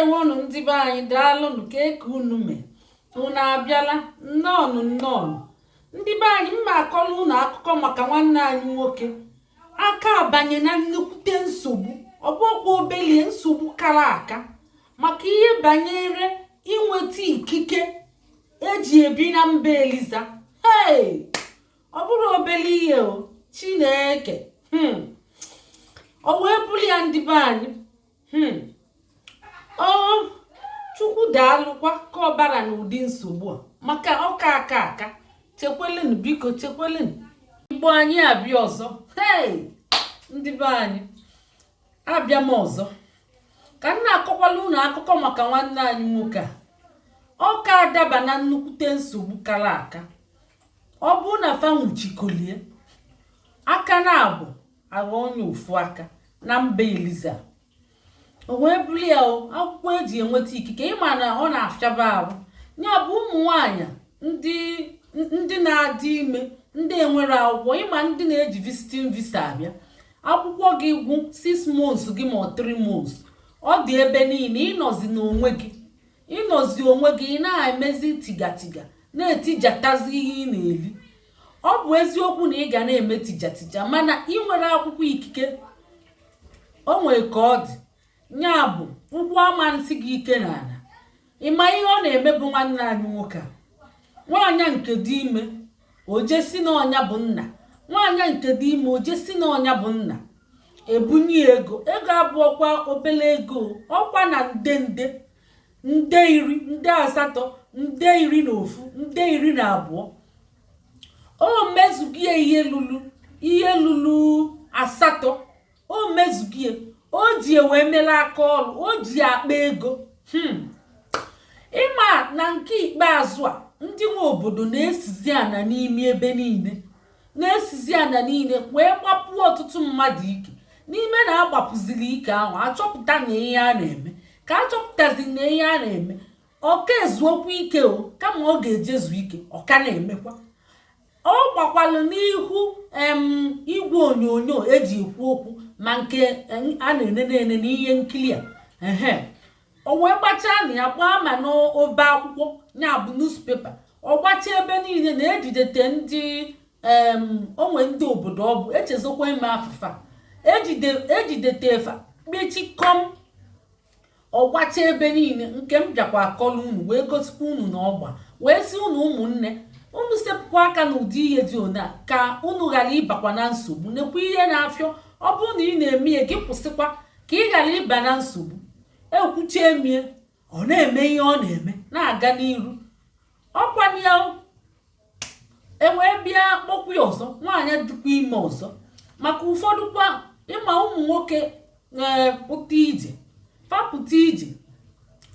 Ndewonu ndị be anyị daalụnụ ka eke unu mee unu abịala nnọọ ndị be anyị mma akọrọ unu akụkọ maka nwanne anyị nwoke aka abanye na nnekwute nsogbu ọbụkwa obelie nsogbu kara aka maka ihe banyere inweta ikike eji ebi na mba Eliza. Ọ bụrụ obele ihe o Chineke o wee bụrụ ya ndị be anyị Chukwu daalụkwa ka ọ bara n'ụdị nsogbu a maka ọka aka chekwelenu biko chekwelenu Igbo anyị abịa ọzọ. Ndị be anyị abịa m ọzọ ka m na-akọkwala unu akụkọ maka nwanne anyị nwoke a ọ ka adaba na nnukwute nsogbu kara aka. Ọ bụ na fanwuchikolie aka na-abụ aghọ onye ofu aka na mba Eliza. O wee bụrụ ya akwụkwọ eji enweta ikike ịma na ọ na-afịaba arụ ya bụ ụmụ nwanyị ndị na-adị ime ndị enwere akwụkwọ ịma ndị na-eji visiting visa abịa akwụkwọ gị gwụ 6 months gị ma 3 months ọ dị ebe niile ịnọzi onwe gị ị na-emezi tigatiga na-etijatazi ihe ị na-eli. Ọ bụ eziokwu na ị ga na-eme tijatija mana ị nwere akwụkwọ ikike o nwere ka ọ dị nya bụ ụkwụ amansi gị ike n'ala. Ịma ihe ọ na-emebu nwanne anyị nwoke a nwaanyị nke dị ime ojesi na ọnya bụ nna nwaanyị nke dị ime ojesi na ọnya bụ nna ebunye ego abụọkwa obele ego ọkwa na nde 10 nde 8 nde 11 nde 12 o mezugie ihe lulu 8 o mezugie o ji wee mere aka ọrụ o ji akpa ego. Ịma na nke ikpeazụ a ndị nwe obodo na-esizi ana n'ime ebe niile wee gbapụ ọtụtụ mmadụ ike n'ime na agbapụziri ike ahụ achọpụta na ihe a na-eme ka achọpụtazi na ihe a na-eme ọka ezuokwu ike kama ọ ga-ejezu ike ọka na-emekwa. Ọ gbakwalụ n'ihu igwe onyonyo eji ekwu okwu ma nke a na-enene n'ihe nkiri a o wee gbachaa na ya gbaa ma n'obe akwụkwọ ya bụ newspaper ọ gbachaa ebe niile na-ejidete ndị onwe ndị obodo ọ bụ echezokwa ime afụfa ejidete efa kpechikom ọ gbachaa ebe niile nke m bịakwa akọlụ unu wee gosikwa unu na ọgba wee si unu ụmụnne unu sepụkwa aka n'ụdị ihe dị ona ka unu ghara ịbakwa na nsogbu nekwa ihe na-afịọ. Ọ bụrụ na ị na-eme ihe gị kwụsịkwa ka ị ghara ịba na nsogbu ekwuchie mie ọ na-eme ihe ọ na-eme na-aga n'iru ọkwanye ya ewee bịa kpọkwu ya ọzọ nwaanyị dịkwa ime ọzọ maka ụfọdụ kwa ịma ụmụ nwoke pụta ije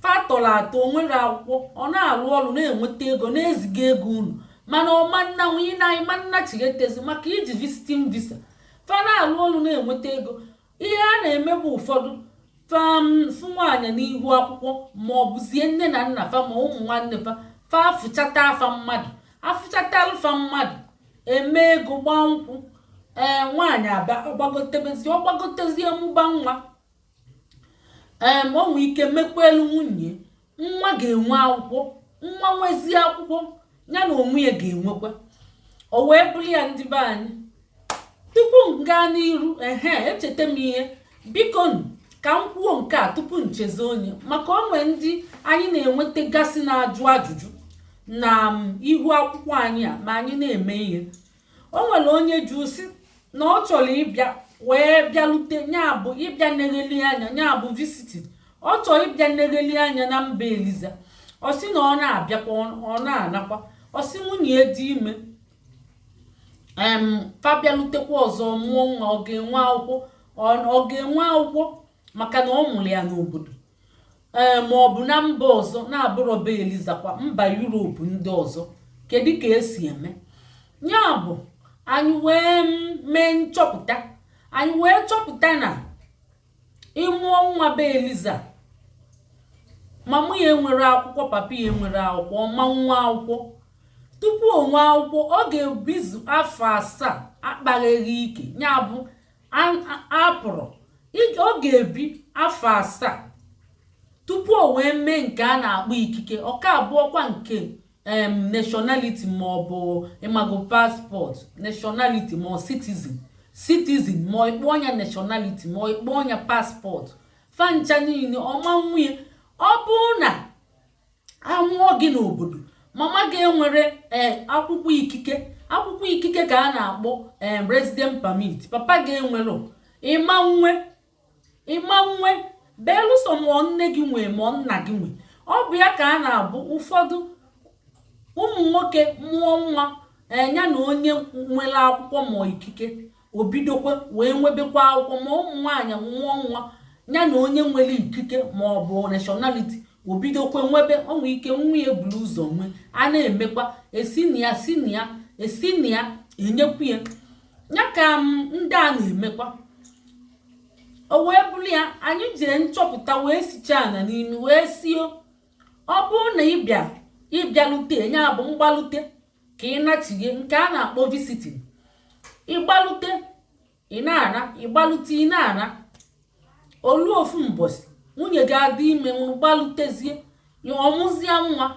fatọrọ atọ nwere akwụkwọ ọ na-arụ ọrụ na-enweta ego na-eziga ego unu mana ọmanna nwunye na manna chigetezi maka iji visiting visa fa na-arụ ọrụ na-enweta ego. Ihe a na-eme bụ ụfọdụ fụ nwaanyị n'ihu akwụkwọ ma ọ bụzie nne na nna fa ma ụmụ nwanne fa afụchata alụfa mmadụ eme ego gbaa nkwụ nwaanyị ọgbagotezie mụba nwa o nwee ike mekwelu nwunye nwa ga-enwe akwụkwọ nwa nwezie akwụkwọ ya na onwe ya ga-enwekwa. O wee bụrụ ya ndị be anyị tupu m gaa n'iru echeta m ihe biko ka m kwuo nke a tupu ncheze onye maka onwe ndị anyị na-enweta gasị na-ajụ ajụjụ na ihu akwụkwọ anyị a ma anyị na-eme ihe. O nwere onye jụ sị na ọ chọrọ ịbịa wee bịalute ya bụ ịbịa negheli anya ya bụ visiting ọ chọrọ ịbịa negheli anya na mba Eliza. Ọ sị na ọ na-abịakwa ọ na-anakwa ọ sị nwunye dị ime fabialutekwa ọzọ mụọ nwa ọ ga-enwe akwụkwọ maka na ọ mụrụ ya n'obodo ma ọ bụ na mba ọzọ na-abụrụ be Eliza kwa mba Europe ndị ọzọ. Kedu ka esi eme ya bụ anyị wee mee nchọpụta anyị wee chọpụta na ịmụọ nwa be Eliza mama ya nwere akwụkwọ papa ya nwere akwụkwọ ma nwa akwụkwọ tupu onwe akwụkwọ ọ ga-ebizu afọ 7 akpagheghị ike ya bụ apụrụ ọ ga-ebi afọ 7 tupu o o wee mee nke a na-akpọ ikike ọka abụọkwa nke nationality ma ọ bụ imago passport nationality ma ọ citizen ma ikpọ ọnya nationality ma ikpọ ọnya passport fancha niile ọma nwunye ọ bụrụ na anwụọ gị n'obodo mama ga-enwere akwụkwọ ikike ka a na-akpọ resident permit papa ga-enwere ịma nwe belụsọ ma nne gị nwee ma nna gị nwee ọ bụ ya ka a na-abụ ụfọdụ ụmụ nwoke mụọ nwa ya na onye nwere akwụkwọ ma ikike obidokwe wee nwebekwa akwụkwọ ma ụmụ nwaanyị mụọ nwa ya na onye nwere ikike ma ọ bụ nationality obidokwe nwebe ọnwụ ike nwunye buru ụzọ nwe a na-emekwa esi na ya enyekwu ya ka ndị a na-emekwa o wee bụrụ ya anyị jee nchọpụta wee sichaa na n'ime wee sie ọ bụrụ na ịbịalute ya bụ mgbalute ka ị nachighe nke a na-akpọ visiting ịgbalute ị na-ana olu ofu mbọsị nwunye ga-adị ime gbalutezie ya ọmụzie nwa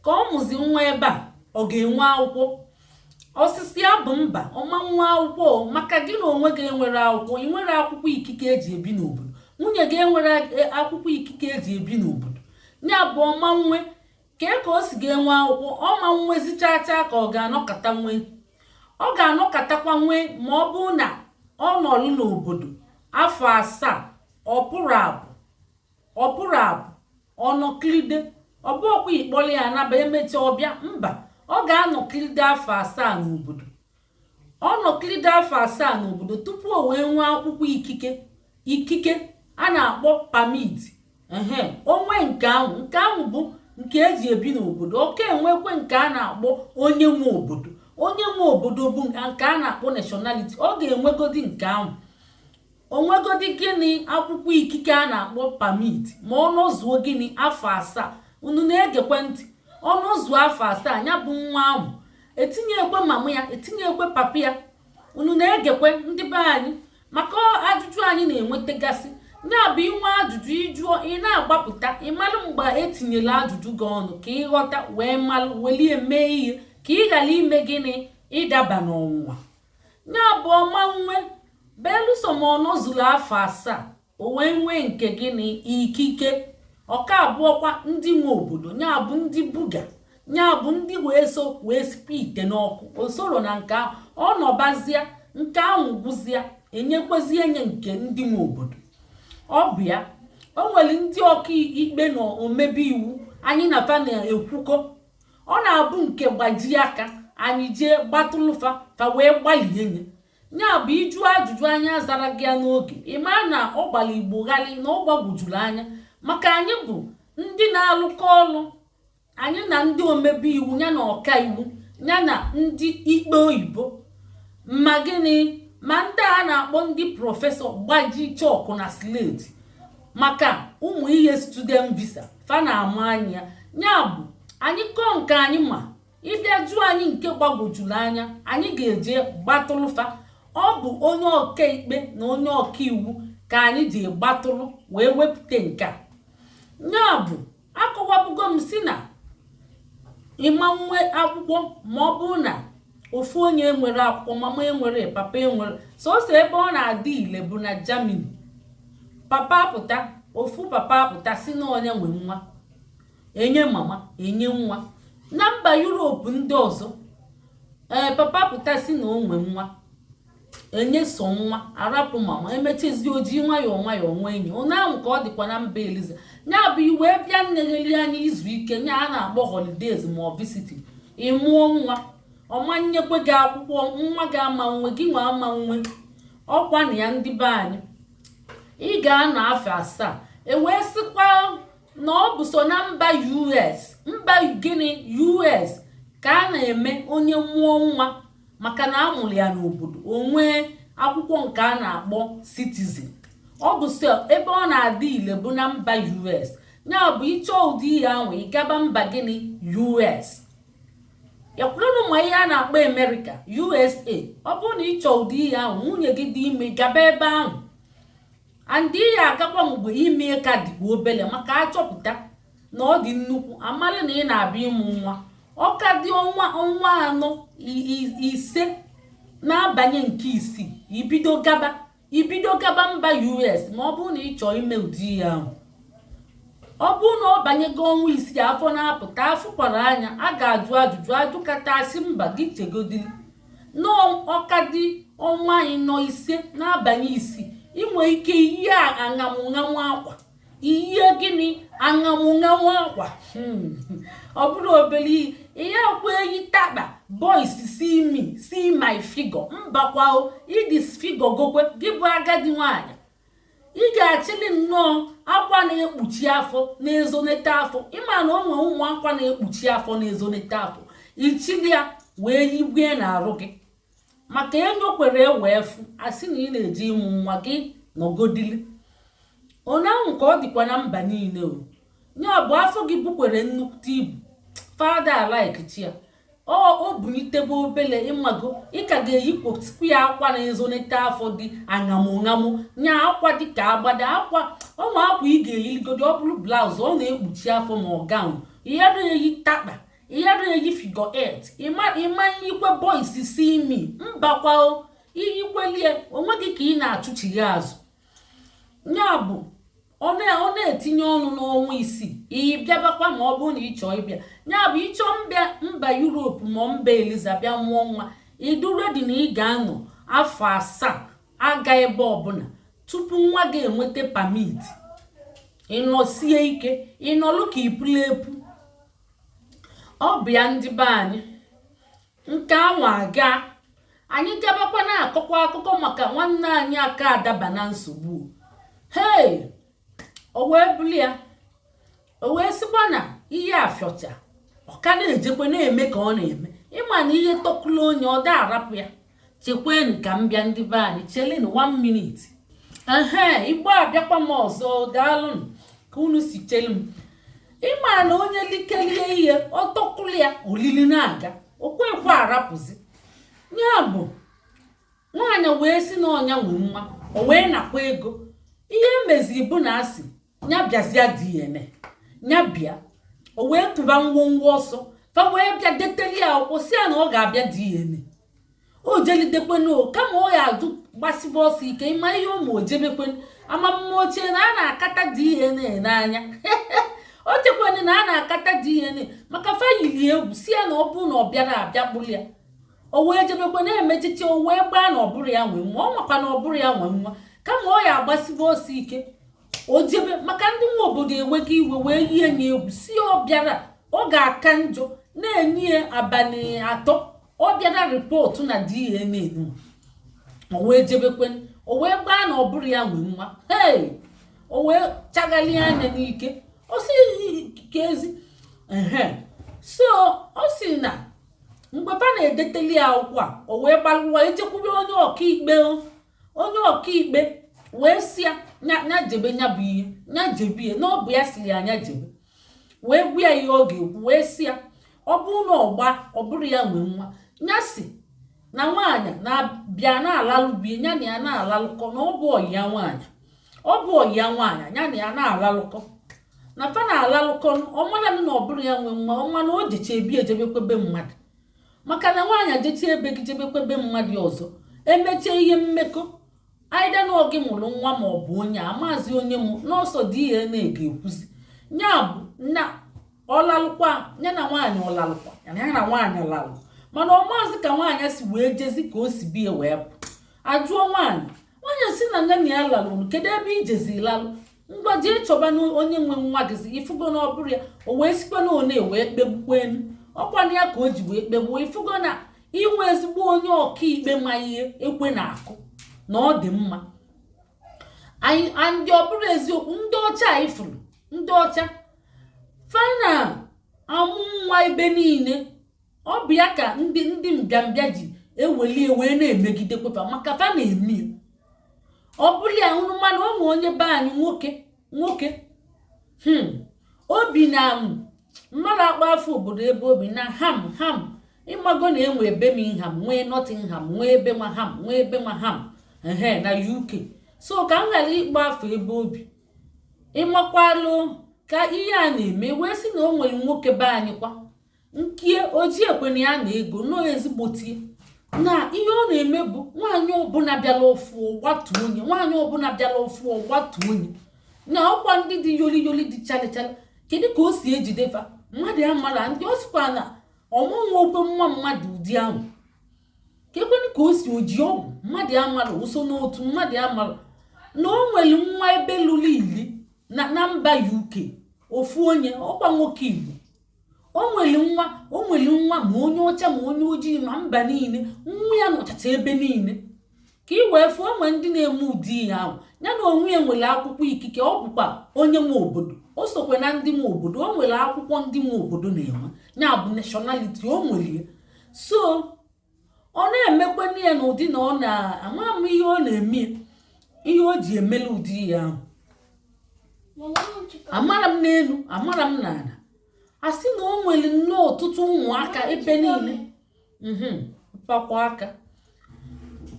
ka ọ mụzi nwa ebe a ọ ga-enwe akwụkwọ osisi abụ mba ọma nwa akwụkwọ maka gị na onwe gị enwere akwụkwọ ị nwere akwụkwọ ikike eji ebi n'obodo nwunye gị enwere akwụkwọ ikike eji ebi n'obodo ya bụ ọma nwe ka o si ga-enwe akwụkwọ ọma nwezichacha ka ọ ga-anọkatakwa nwe ma ọ bụrụ na ọ nọrụ n'obodo afọ 7 ọ pụrụ abụ ọnọkilide ọ bụkwa ikpọrọ ya anaba emecha ọbịa mba ọ ga-anọkilide afọ 7 n'obodo tupu o wee nwee akwụkwọ ikike a na-akpọ pamit onwe nke ahụ bụ nke eji ebi n'obodo oke enwekwe nke a na-akpọ onye nwe obodo bụ nke a na-akpọ nationality ọ ga-enwegodi nke ahụ onwegodi gịnị akwụkwọ ikike a na-akpọ pamit ma ọ nọzuo gịnị afọ 7 unu na-egekwe ntị ọ nọzuo afọ 7 ya bụ nwa ahụ etinyekwe mama ya etinyekwe papa ya unu na-egekwe ndị be anyị maka ajụjụ anyị na-enwetagasị ya bụ inwe ajụjụ ịjụọ ị na-agbapụta ịmalụ mgbe etinyela ajụjụ gị ọnụ ka ịghọta wee malụ welie mee ihe ka ị ghara ime gịnị ịdaba n'ọnwụnwa ya bụ ọma nwe belụsọ ma ọ nọzuru afọ 7 o wee nwee nke gịnị ikike ọka abụọkwa ndị nwe obodo ya bụ ndị buga ya bụ ndị wee sipe ite n'ọkụ osoro na nke ahụ ọ nọbazie nke ahụ gwụzie enyekwezie nye nke ndị nwe obodo ọ bụ ya o nwere ndị ọka ikpe na omebe iwu anyị na fa na-ekwukọ ọ na-abụ nke gbajie aka anyị jee gbatụlụfa fa wee gbalie nye ya bụ ịjụ ajụjụ anya zara gị ya n'oge ịma na ọ gbara igbo ghali na ọ gbagwojuru anya maka anyị bụ ndị na-alụkọ ọlụ anyị na ndị omebe iwu ya na ọka iwu ya na ndị ikpe oyibo ma gịnị ma ndị a na-akpọ ndị prọfesọ gbaji chọkụ na sleti maka ụmụ ihe student visa fa na-ama anya ya bụ anyị kọọ nke anyị ma ịbịa jụọ anyị nke gbagwojuru anya anyị ga-eje gbatụlụfa ọ bụ onye ọka ikpe na onye ọka iwu ka anyị ji gbatụrụ wee wepụta nke a ya bụ akọwapụgo m si na ịma nwe akwụkwọ ma ọ bụrụ na ofu onye nwere akwụkwọ mama enwere papa enwere sọsọ ebe ọ na-adị ile bụ na Germany ofu papa apụta si na onye nwe nwa enye mama enye nwa na mba Europe ndị ọzọ papa pụta si na onwe nwa enye so nwa arapụ mama emechezi oji nwayọọ nwa enyi onye ahụ ka ọ dịkwa na mba Eliza ya bụ iwe bịa nnegheli anyị izu ike nya a na-akpọ holidays ma ọ visiting ịmụọ nwa ọmanyekwe gị akwụkwọ nwa gị ama nwe gị nwa ama nwe ọkwa na ya ndị be anyị ị ga-anọ afọ 7 ewee sịkwa na ọ bụ so na mba US ka a na-eme onye mụọ nwa maka na amụrụ ya n'obodo onwe akwụkwọ nke a na-akpọ citizen ọ bụ so ebe ọ na-adị ile bụ na mba US ya bụ ịchọ ụdị ihe ahụ ịgaba mba gịnị US ekwurenụ ma ihe a na-akpọ America USA ọ bụrụ na ịchọ ụdị ihe ahụ nwunye gị dị ime gaba ebe ahụ andị ya agakwa mgbe ime ka dịkwa obele maka achọpụta na ọ dị nnukwu amalị na ị na-abịa ịmụ nwa ọka dị ọnwa anọ ise na-abanye nke isii ibido gaba mba US ma ọ bụrụ na ị chọọ ime ụdị ihe ahụ. Ọ bụrụ na ọ banyego ọnwa isii afọ na-apụta afụkwara anya a ga-ajụ ajụjụ ajụkatasị mba gị chegodili n'ọka dị ọnwa ịnọ ise na-abanye isii inwe ike ihe aṅamụṅanwụ akwa ihe gịnị aṅamụṅanwụ akwa ọ bụrụ obere ihe akwa eyi takpa boys see my figure mbakwa idis figure gokwe gị bụ agadi nwanyị ị ga-achịli nnọọ akwa na-ekpuchi afọ na-ezonete afọ ịma na o nwere ụmụ akwa na-ekpuchi afọ na-ezonete afọ ichili ya wee yigwe na-arụ gị maka enyo kwere wee fụ asị na ị na-eji ịmụ nwa gị nọgodili ụnyaahụ ka ọ dịkwa na mba niile ya bụ afọ gị bukwere nnukwu ibu fada alaikchi ya o bunitebe obele ịmago ị ka ga-eyikwotikwu ya akwa na-ezonete afọ dị aṅamụṅamụ nya akwa dị ka agbada akwa ụmụ akwa ị ga-eyiligodo ọ bụrụ blaụz ọ na-ekpuchi afọ ma ọ gaụn ihe eyi takpa ihe eyi figo 8 ịma ikwe boys si imi mbakwa iyikwelie onwe gị ka ị na-achụchighi azụ ya bụ ọ na-etinye ọnụ n'ọnwa isii iyi bịabakwa ma ọ bụrụ na ị chọọ ịbịa ya bụ ịchọ mba Europe ma mba Eliza bịa mụọ nwa iduredi na ị ga-anọ afọ 7 aga ebe ọbụla tupu nwa ga-enweta pamiti ịnọsie ike ịnọlụ ka ipulu epu. Ọ bịa ndị be anyị nke anwa aga anyị gabakwa na-akọkwa akụkọ maka nwanne anyị aka adaba na nsogbu o wee buli ya o wee sịkwa na ihe afịọcha ọ ka na-ejekwe na-eme ka ọ na-eme ịma na ihe tọkụla onye ọ da arapụ ya chekwenụ ka m bịa ndị be anyị chelenu 1 minute igbo abịakwa m ọzọ daalụnụ ka unu si chelu m ịma na onye likelie ihe ọ tọkụla ya olili na-aga okwekwe arapụzi ya bụ nwaanyị wee si na ọnya nwe nwa o wee nakwa ego ihe emezi bụ na asị nya bịazịa DNA nya bịa o wee tụba ngwongwo ọsọ fa wee bịa deteli ya akwụkwọ si ya na ọ ga-abịa DNA o jelidekwenụ kama ọ ya adụ gbasiba ọsọ ike ịma ihe ụmụ ojebekwenụ amamma ochie na a na-akata DNA n'anya o chekwenụ na a na-akata DNA maka fa yiri egwu si ya na ọ bụrụ na ọ bịara abịa kpụrụ ya o wee jebekwe na-emechiche o wee gbaa na ọbụrụ ya nwe nwa ọ makwa na ọbụrụ ya nwe nwa kama ọ ya agbasiba ọsọ ike o jebe maka ndị nwa obodo enweghị iwe wee yie nye egwu si ọ bịara ọ ga-aka njọ na-enye ya abalị 3 ọ bịara ripọtụ na DNA o wee jebekwe o wee gbaa na ọbụrụ ya nwe nwa o wee chagali anya n'ike o si kezi so o si na mgbe fa na-edeteli ya akwụkwọ a o wee gbalụwa ejekwube onye ọkaikpe wee si ya nya jebe nya bụ ihe nya jebe ihe na ọ bụ ya siri ya anya jebe wee gwa ya ihe ọ ga-ekwu wee si ya ọ bụrụ na ọgba ọ bụrụ ya nwe nwa nya si na nwaanyị na-bịa na-alalụbie nya na ya na-alalụkọ na ọ bụ ọyị ya nwaanyị nya na ya na-alalụkọ na fa na-alalụkọ ọmana na ọ bụrụ ya nwe nwa ọma na o jecha ebi ejebekwebe mmadụ maka na nwaanyị jecha ebe gị jebekwebe mmadụ ọzọ emechie ihe mmekọ aida na oge mụrụ nwa ma ọ bụ onye amazi onye mụ n'ọsọ DNA ga-ekwuzi nya bụ na ọlalụkwa ya na nwaanyị ọlalụkwa ya na nwaanyị ọlalụ mana ọ maazị ka nwaanyị si wee jezi ka o si bie wee pụ ajụọ nwaanyị si na nne na ya lalụrụ kedu ebe ijezi lalụ ngwa jee chọba na onye nwe nwa gịzi ifugo na ọ bụrụ ya o wee sikwa na one wee kpegbukwenu ọkwana ya ka o ji wee kpegbuo ifugo na inwe ezigbo onye ọkaikpe ma ihe ekwe na-akụ na ọ dị mma ndị ọ bụrụ eziokwu ndị ọcha ifuru ndị ọcha fana amụ nwa ebe niile ọ bụ ya ka ndị mbịambịa ji eweli wee na-emegide kwefa maka fa na-eme ọ bụrụ ya hụrụ mmanụ ụmụ onye be anyị nwoke obi na mmadụ akpa afọ obodo ebe obi na ham ịmago na enwe ebe Birmingham nwee Nottingham nwee ebe Maham nwee ebe Maham na UK so ka m ghara ịkpa afọ ebe obi ịmakwalụ ka ihe a na-eme wee sị na o nwere nwoke be anyị kwa nkie oji ekwena ya na ego nọ ezigbotie na ihe ọ na-eme bụ nwaanyị ọbụla bịala ofu ọgbatu onye nwaanyị ọbụla bịala ofu ọgbatu onye na ọkwa ndị dị yoli dị chalịchalị. Kedu ka o si ejidefa mmadụ amara ndị ọ sịkwa na ọmụnwa okwe nwa mmadụ ụdị ahụ kekwenu ka o si oji ọgwụ mmadụ amara ụso n'otu mmadụ amara na o nwere nwa ebe lụrụ ili na mba UK ofu onye ọkwa nwoke Igbo o nwere nwa ma onye ọcha ma onye ojii ma mba niile nwa ya nọchacha ebe niile ka ị wee fụọ onwe ndị na-eme ụdị ihe ahụ ya na onwe ya nwere akwụkwọ ikike ọ bụkwa onye nwe obodo o sokwe na ndị nwe obodo o nwere akwụkwọ ndị nwe obodo na-enwe ya bụ nationality o nwere so ọ na-emekwa ya na ụdị na ọ na-ama m ihe ọ na-eme ihe o ji emela ụdị ihe ahụ amara m n'elu amara m n'ala asị na o nwere nnọọ ọtụtụ ụmụaka ebe niile pakwa aka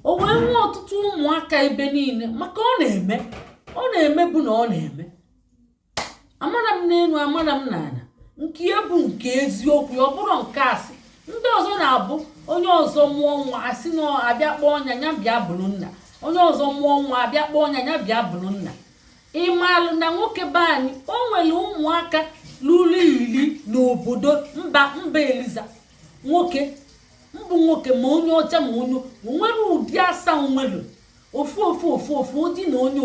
o wee nwee ọtụtụ ụmụaka ebe niile maka ọ na-eme bụ na ọ na-eme amara m n'elu amara m n'ala nke ya bụ nke eziokwu ọ bụrụ nke asị ndị ọzọ na-abụ onye ọzọ mụọ nwa asị na abịa kpọọ ọnya ya bịa bụrụ nna onye ọzọ mụọ nwa abịa kpọọ ọnya ya bịa bụrụ nna ịmalụ na nwoke be anyị o nwere ụmụaka lụrụ iri n'obodo mba Eliza nwoke mbụ nwoke ma onye ọcha ma onye nwere ụdị asaa nwere ofu ụdị na onye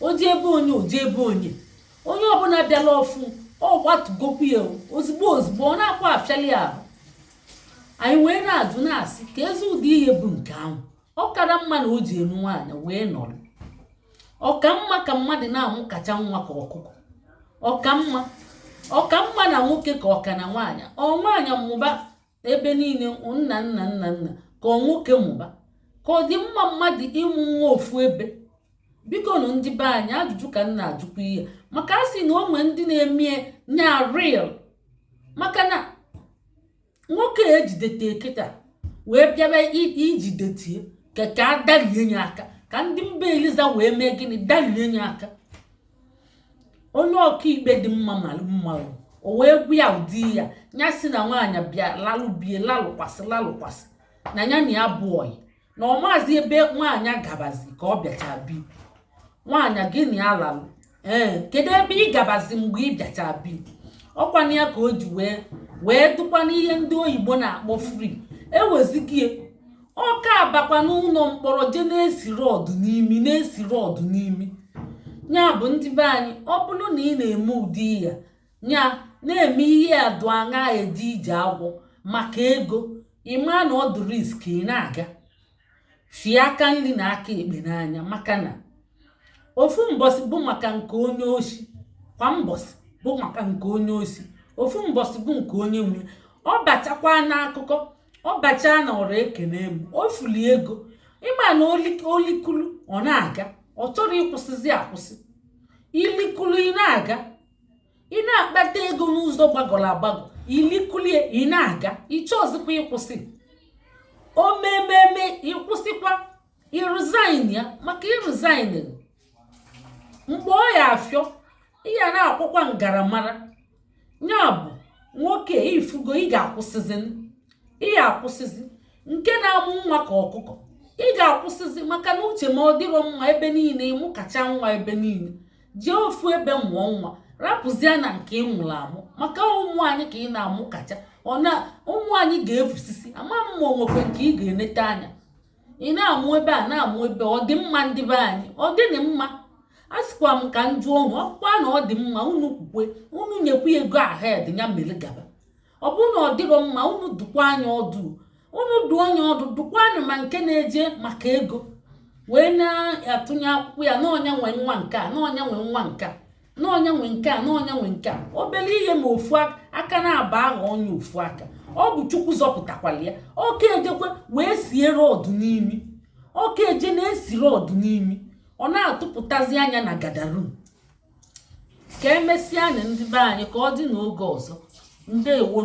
oji ebe onye oji ebe onye ọbụla bịala ọfụ ọ gbatugokwu ya ozugbo ọ na-akwa afịali ahụ anyị wee na-ajụ na-asị ka ezi ụdị ihe bụ nke ahụ ọ kara mma na o ji enu nwaanyị wee nọrọ ọka mma ka mmadụ na-amụ kacha nwa ka ọkụkọ ọka mma na nwoke ka ọka na nwaanyị nwaanyị mụba ebe niile nna ka ọ nwoke mụba ka ọ dị mma mmadụ ịmụ nwa ofu ebe biko nụ ndị be anyị ajụjụ ka m na-ajụkwa ihe maka a sị na o nwee ndị na-eme nya real maka na nwoke ejidete kịta wee bịara ijidetie ka a dalie ya aka ka ndị mba Eliza wee mee gịnị dalie ya aka onye ọkaikpe dị mma malụ mma o wee gwu ya ụdị ya si na nwaanyị bịa lalụkwasị na ya na ya bụ ọyị na ọ maazị ebe nwaanyị gabazi ka ọ bịacha bi nwaanyị gịnị alalụ kedu ebe ị gabazi mgbe ị bịacha bi ọkwana ya ka o ji wee dụkwa n'ihe ndị oyibo na-akpọ free ewezigie ọka abakwa n'ụlọ mkpọrọ je na-esiri ọdụ n'imi nya bụ ndị be anyị ọ bụrụ na ị na-eme ụdị ya na-eme ihe adụ aṅa eji ije agwọ maka ego ịma na ọ dị risk ị na-aga fie aka nri na aka ekpe n'anya maka na ofu mbọsị bụ maka nke onye oshi kwa mbọsị bụ maka nke onye oshi ofu mbọsị bụ nke onye nwe ọ bachakwa n'akụkọ ọ bachaa na ọrụ ekene m o fuli ego ịma na olikulu ọ na-aga ọ chọrọ ịkwụsịzi akwụsị ilikulu ị na-aga ị na-akpata ego n'ụzọ gbagọrọ agbagọ ilikulie ị na-aga ịchọzikwa ịkwụsị o mememe ịkwụsịkwa ịresign ya maka ịresign mgbe ọ ya afịọ ịya na-akwụkwa ngaramara ya bụ nwoke ifugo ị ga-akwụsịzi nke na-amụ nwa ka ọkụkọ ị ga-akwụsịzi maka na uche ma ọ dịrọ mma ebe niile ịmụ kacha nwa ebe niile jee ofu ebe mụọ nwa rapụzie na nke ị mụrụ amụ maka ụmụ anyị ka ị na-amụ kacha ụmụ anyị ga-efusisi ama mma onwekwe nke ị ga-enete anya ị na-amụ ebe a na-amụ ebe ọ dị mma ndị be anyị ọ dịnị mma a sịkwa m ka m jụọ unu ọkwa na ọ dị mma unu kwukwe unu nyekwa ego ahed ya mere gaba ọ bụrụ na ọ dịrọ mma unu dụkwa anya ọdụ unu dụọ anya ọdụ dụkwa anya ma nke na-eje maka ego wee na-atụnye akwụkwọ ya n'ọnya nwe nwa nke a n'ọnya nwe nwa nke a n'ọnya nwe nke a n'ọnya nwe nke a obere ihe ma ofu aka na-aba ahụ onye ofu aka ọ bụ Chukwu zọpụtakwala ya oke ejekwe wee siere ọdụ n'imi oke eje na-esiri ọdụ n'imi ọ na-atụpụtazi anya na gadarum ka emesịa na ndị be anyị ka ọ dị n'oge ọzọ ndeewo.